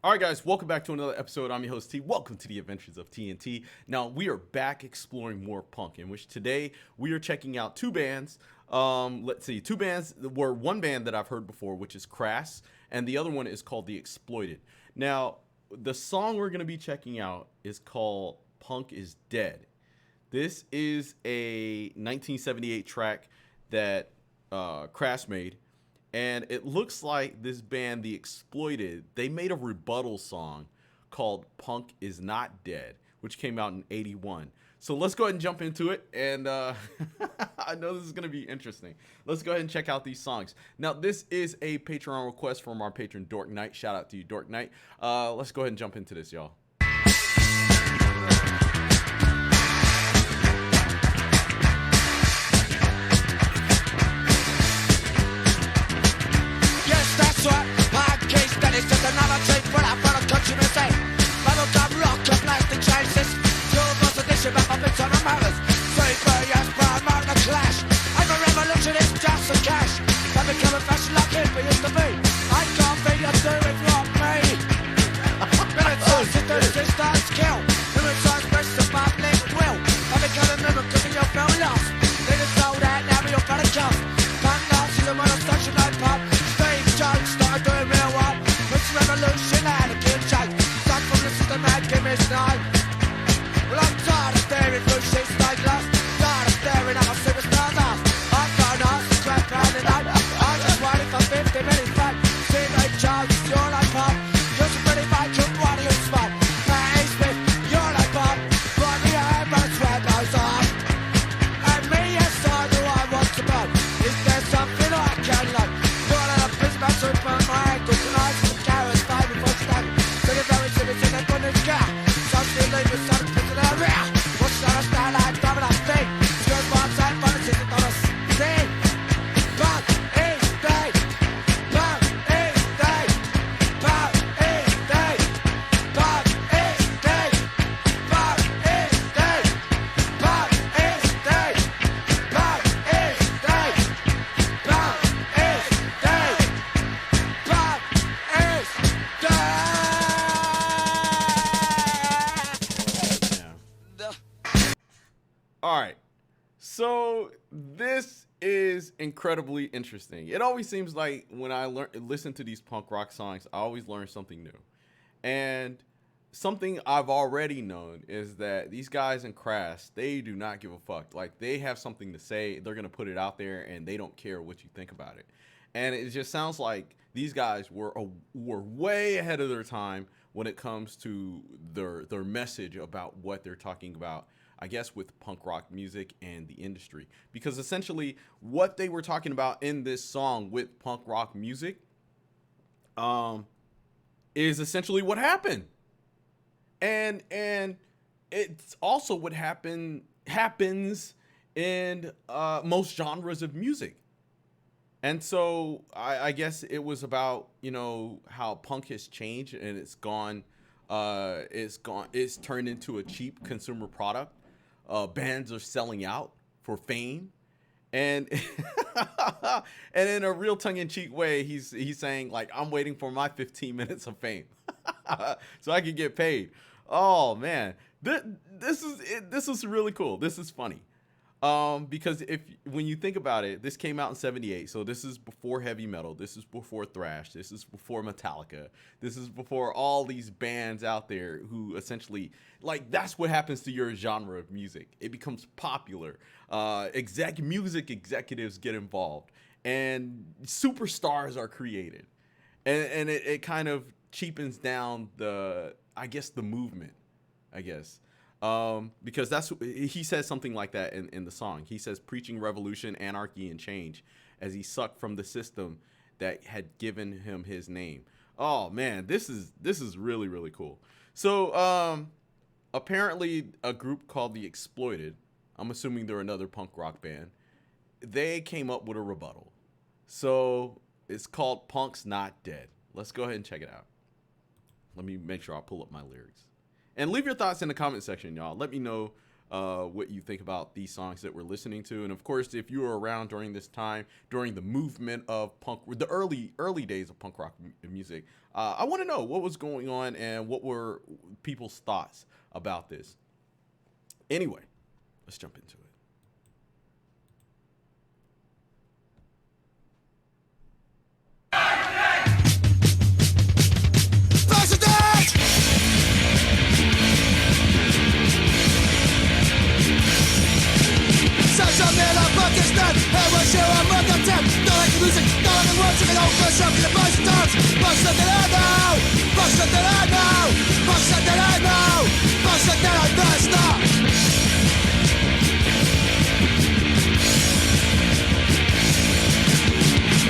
All right, guys, welcome back to another episode. I'm your host, T. Welcome to the Adventures of TNT. Now, we are back exploring more punk, in which today we are checking out two bands. Let's see, two bands were one band that I've heard before, which is Crass, and the other one is called The Exploited. Now, the song we're going to be checking out is called Punk is Dead. This is a 1978 track that Crass made. And it looks like this band, The Exploited, they made a rebuttal song called Punk Is Not Dead, which came out in '81. So let's go ahead and jump into it. And I know this is going to be interesting. Let's go ahead and check out these songs. Now, this is a Patreon request from our patron, Dork Knight. Shout out to you, Dork Knight. Let's go ahead and jump into this, y'all. It's just another trick for that fellow country mistake. Bubblegum rock and plastic chances. Your boss edition back up in some Americans. Three years prime on the clash. I'm a revolutionist, just for cash. I'm becoming fashion like hippie used to be. I can't be a do it not me. Military system, distance kill. Military press the public will. I'm becoming a mimic because you feel lost. They just know that now you're gonna come. Punk lost is a monostation like pop. Steve Jones started doing real work. Revolution and a kid shake. Stuck from the system and give me snide. Well, I'm tired of staring through shit's like glass. Tired of staring at my superstar's ass. I'm going off to scrap round the night. I'm just waiting for 50 minutes back. See me Jones, you're like pop. You're some pretty bike, what do you smoke? Patty Smith, you're like pop. Right me hand, but it's red goes off. And me, yes, I do I want to know. Is there something I can learn? You're like a business to burn my ankles tonight. All right, so this is incredibly interesting. It always seems like when I listen to these punk rock songs, I always learn something new. And something I've already known is that these guys in Crass, they do not give a fuck. Like, they have something to say, they're going to put it out there, and they don't care what you think about it. And it just sounds like these guys were way ahead of their time when it comes to their message about what they're talking about, I guess, with punk rock music and the industry. Because essentially what they were talking about in this song with punk rock music is essentially what happened. And it's also what happens in most genres of music. And so I guess it was about, how punk has changed and it's turned into a cheap consumer product. Bands are selling out for fame, and and in a real tongue-in-cheek way, he's saying, like, I'm waiting for my 15 minutes of fame so I can get paid. Oh man, this is really cool. This is funny. Because when you think about it, this came out in '78, so this is before heavy metal, this is before thrash, this is before Metallica, this is before all these bands out there who essentially, like, that's what happens to your genre of music. It becomes popular. Music executives get involved, and superstars are created, and it kind of cheapens down the movement, I guess. Because he says something like that in the song. He says, preaching revolution, anarchy, and change as he sucked from the system that had given him his name. Oh man, this is really, really cool. So apparently a group called The Exploited, I'm assuming they're another punk rock band, they came up with a rebuttal. So it's called Punk's Not Dead. Let's go ahead and check it out. Let me make sure I pull up my lyrics. And leave your thoughts in the comment section, y'all. Let me know what you think about these songs that we're listening to. And of course, if you were around during this time, during the movement of punk, the early days of punk rock music, I want to know what was going on and what were people's thoughts about this. Anyway, let's jump into it. Pakistan, everyone share our mother tongue. Don't like the music, don't like the words, you can all push up in the bunch of tongues. Bunch that I know, bunch that I know, bunch that I know, bunch that I must know.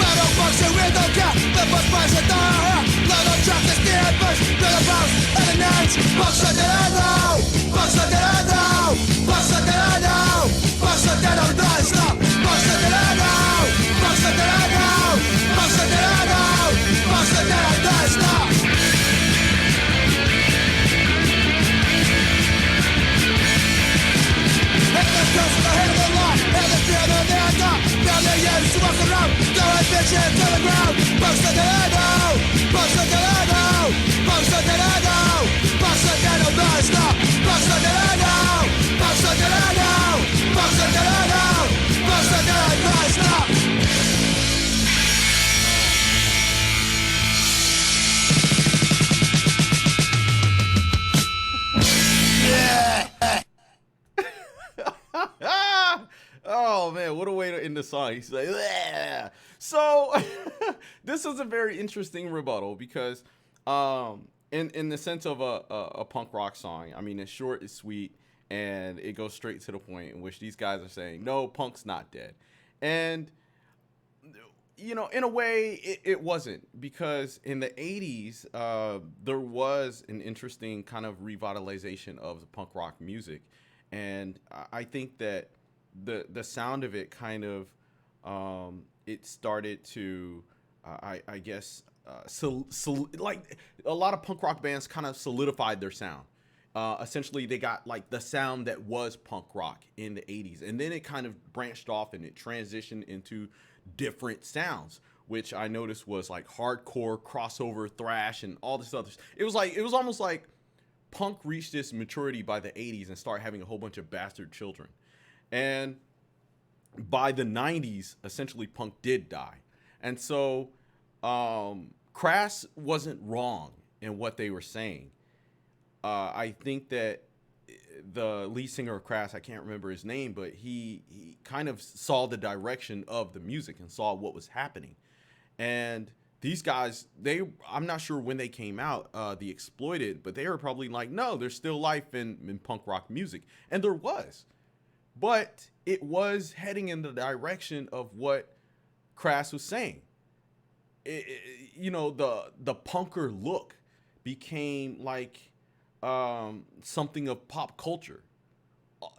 Metal bunch of rhythm cat, the bus bunch that I have. Lot of track is the adverse, rhythm bounce, and the names. Bunch that I know, bunch that I know, bunch that I know. Buster that I know, stop. Buster that I know. Buster that I know. Buster that I know. Buster that I know, stop. Hit the curse with the head of the law. Hit the fear of the never. Down the years to walk around. Go and bitch it to the ground. Buster that I know. Buster that I know. Buster that I know. Buster that I know, stop. Buster that I know. Buster that I know. Buster that I know. Buster that I know, stop. Oh man, what a way to end the song. He's like, "Bleh." So this is a very interesting rebuttal because in the sense of a punk rock song, I mean, it's short, it's sweet, and it goes straight to the point, in which these guys are saying, no, punk's not dead. And you know, in a way, it wasn't, because in the 80s, there was an interesting kind of revitalization of the punk rock music. And I think that the sound of it kind of, it started to, I guess, like a lot of punk rock bands kind of solidified their sound. Essentially, they got like the sound that was punk rock in the 80s. And then it kind of branched off and it transitioned into different sounds, which I noticed was like hardcore, crossover, thrash, and all this other. It was almost like punk reached this maturity by the 80s and started having a whole bunch of bastard children. And by the 90s, essentially punk did die. And so Crass wasn't wrong in what they were saying. I think that the lead singer of Crass, I can't remember his name, but he kind of saw the direction of the music and saw what was happening. And these guys, I'm not sure when they came out, The Exploited, but they were probably like, no, there's still life in punk rock music. And there was. But it was heading in the direction of what Crass was saying. You know, the punker look became like something of pop culture.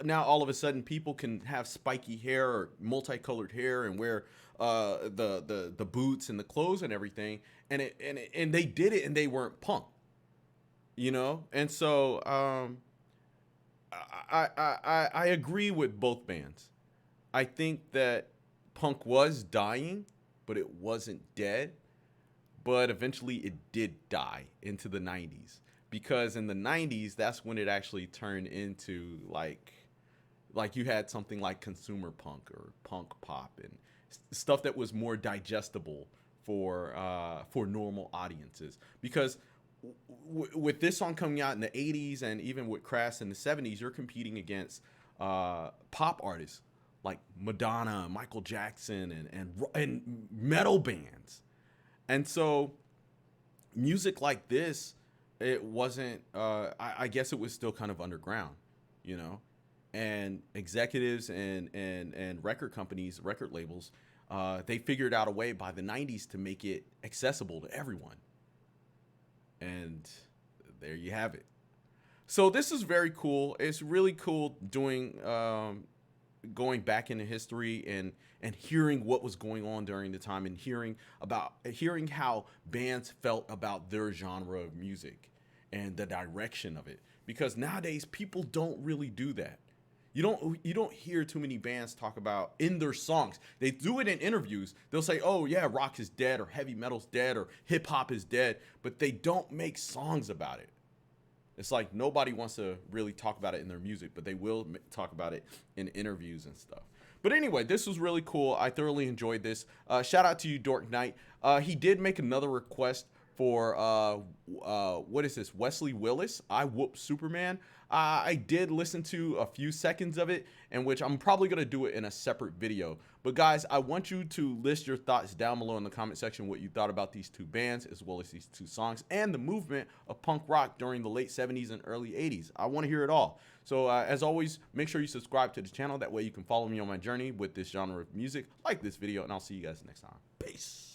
Now all of a sudden people can have spiky hair or multicolored hair and wear the boots and the clothes and everything, and they did it and they weren't punk, you know. And so I agree with both bands. I think that punk was dying, but it wasn't dead. But eventually it did die into the 90s. Because in the 90s, that's when it actually turned into like you had something like consumer punk or punk pop and stuff that was more digestible for normal audiences. Because with this song coming out in the 80s and even with Crass in the 70s, you're competing against pop artists like Madonna, Michael Jackson, and metal bands. And so music like this, it wasn't, I guess it was still kind of underground, you know, and executives and record companies, record labels, they figured out a way by the 90s to make it accessible to everyone. And there you have it. So this is very cool. It's really cool doing, going back into history and hearing what was going on during the time and hearing how bands felt about their genre of music and the direction of it. Because nowadays people don't really do that. You don't hear too many bands talk about in their songs. They do it in interviews. They'll say, "Oh yeah, rock is dead," or "heavy metal's dead," or "hip hop is dead," but they don't make songs about it. It's like nobody wants to really talk about it in their music, but they will talk about it in interviews and stuff. But anyway, this was really cool. I thoroughly enjoyed this. Shout out to you, Dork Knight. He did make another request for what is this? Wesley Willis, I Whoop Superman. I did listen to a few seconds of it, in which I'm probably gonna do it in a separate video. But guys, I want you to list your thoughts down below in the comment section, what you thought about these two bands, as well as these two songs, and the movement of punk rock during the late 70s and early 80s. I want to hear it all. So as always, make sure you subscribe to the channel. That way you can follow me on my journey with this genre of music. Like this video, and I'll see you guys next time. Peace.